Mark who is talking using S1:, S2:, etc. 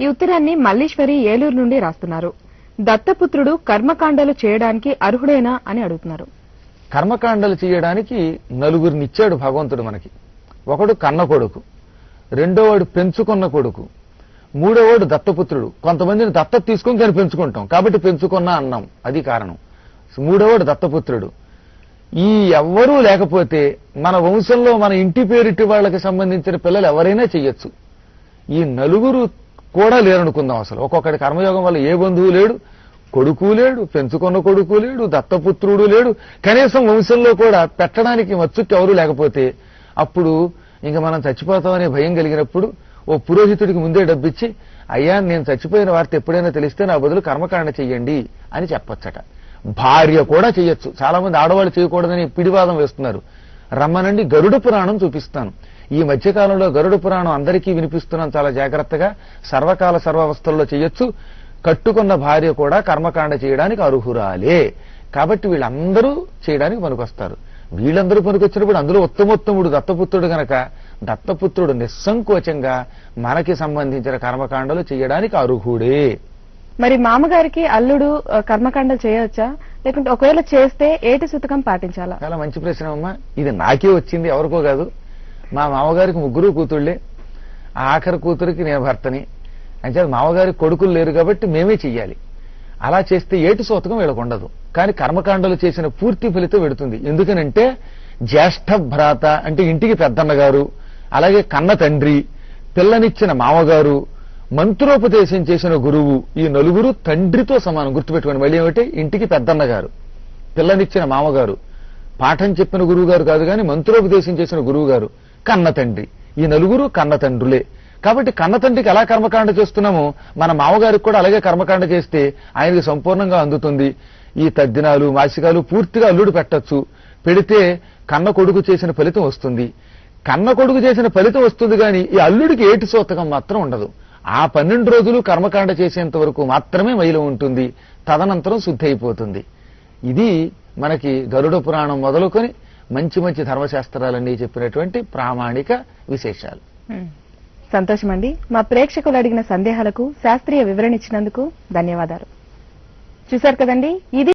S1: ఈ ఉత్తరాన్ని మల్లీశ్వరి ఏలూరు నుండి రాస్తున్నారు. దత్తపుత్రుడు కర్మకాండలు చేయడానికి అర్హుడేనా అని అడుగుతున్నారు.
S2: కర్మకాండలు చేయడానికి నలుగురినిచ్చాడు భగవంతుడు మనకి. ఒకడు కన్న కొడుకు, రెండోవాడు పెంచుకున్న కొడుకు, మూడోవాడు దత్తపుత్రుడు. కొంతమందిని దత్తత తీసుకుని కానీ పెంచుకుంటాం కాబట్టి పెంచుకున్న అన్నాం, అది కారణం. మూడోవాడు దత్తపుత్రుడు. ఈ ఎవ్వరూ లేకపోతే మన వంశంలో మన ఇంటి పేరిటి వాళ్ళకి సంబంధించిన పిల్లలు ఎవరైనా చెయ్యొచ్చు. ఈ నలుగురు కూడా లేరనుకుందాం. అసలు ఒక్కొక్కటి కర్మయోగం వల్ల ఏ బంధువు లేడు, కొడుకు లేడు, పెంచుకున్న కొడుకు లేడు, దత్తపుత్రుడు లేడు, కనీసం వంశంలో కూడా పెట్టడానికి మచ్చుకి ఎవరూ లేకపోతే అప్పుడు ఇంక మనం చచ్చిపోతామనే భయం కలిగినప్పుడు ఓ పురోహితుడికి ముందే డబ్బిచ్చి, అయ్యా నేను చచ్చిపోయిన వార్త ఎప్పుడైనా తెలిస్తే నా బదులు కర్మకాండ చెయ్యండి అని చెప్పొచ్చట. భార్య కూడా చెయ్యొచ్చు. చాలా మంది ఆడవాళ్ళు చేయకూడదని పిడివాదం వేస్తున్నారు. రమ్మనండి గరుడ పురాణం చూపిస్తాను. ఈ మధ్యకాలంలో గరుడ పురాణం అందరికీ వినిపిస్తున్నాం చాలా జాగ్రత్తగా. సర్వకాల సర్వావస్థల్లో చెయ్యొచ్చు. కట్టుకున్న భార్య కూడా కర్మకాండ చేయడానికి అర్హురాలే. కాబట్టి వీళ్ళందరూ చేయడానికి పనికొస్తారు. వీళ్ళందరూ పనికొచ్చినప్పుడు అందులో ఉత్తమోత్తముడు దత్తపుత్రుడు గనక దత్తపుత్రుడు నిస్సంకోచంగా మనకి సంబంధించిన కర్మకాండలు చేయడానికి అర్హుడే.
S1: మరి మామగారికి అల్లుడు కర్మకాండలు చేయవచ్చా, లేకుంటే ఒకవేళ చేస్తే ఏటి సూతకం పాటించాలా?
S2: చాలా మంచి ప్రశ్న అమ్మా. ఇది నాకే వచ్చింది, ఎవరికో కాదు. మా మామగారికి 3 కూతుళ్లే. ఆ ఆఖరి కూతురికి నేను భర్తని. అంటే మామగారికి కొడుకులు లేరు కాబట్టి మేమే చెయ్యాలి. అలా చేస్తే ఏటి సూతకం వీళ్ళకు ఉండదు. కానీ కర్మకాండలు చేసిన పూర్తి ఫలితం పెడుతుంది. ఎందుకనంటే జ్యేష్ఠ భ్రాత అంటే ఇంటికి పెద్దన్నగారు, అలాగే కన్న తండ్రి, పిల్లనిచ్చిన మామగారు, మంత్రోపదేశం చేసిన గురువు, ఈ నలుగురు తండ్రితో సమానం. గుర్తుపెట్టుకోండి. మళ్ళీ ఏమిటి, ఇంటికి పెద్దన్నగారు, పిల్లనిచ్చిన మామగారు, పాఠం చెప్పిన గురువు గారు కాదు కానీ మంత్రోపదేశం చేసిన గురువు గారు, కన్న తండ్రి, ఈ నలుగురు కన్న తండ్రులే. కాబట్టి కన్న తండ్రికి ఎలా కర్మకాండ చేస్తున్నామో మన మామగారికి కూడా అలాగే కర్మకాండ చేస్తే ఆయనకి సంపూర్ణంగా అందుతుంది. ఈ తద్దినాలు మాసికాలు పూర్తిగా అల్లుడు పెట్టచ్చు. పెడితే కన్న కొడుకు చేసిన ఫలితం వస్తుంది. కన్న కొడుకు చేసిన ఫలితం వస్తుంది కానీ ఈ అల్లుడికి ఏటి సూతకం మాత్రం ఉండదు. ఆ 12 రోజులు కర్మకాండ చేసేంత వరకు మాత్రమే మైలు ఉంటుంది. తదనంతరం శుద్ధి అయిపోతుంది. ఇది మనకి గరుడ పురాణం మొదలుకొని మంచి మంచి ధర్మశాస్త్రాలన్నీ చెప్పినటువంటి ప్రామాణిక విశేషాలు.
S1: సంతోషమండి. మా ప్రేక్షకులు అడిగిన సందేహాలకు శాస్త్రీయ వివరణ ఇచ్చినందుకు ధన్యవాదాలు. చూశారు కదండి, ఇది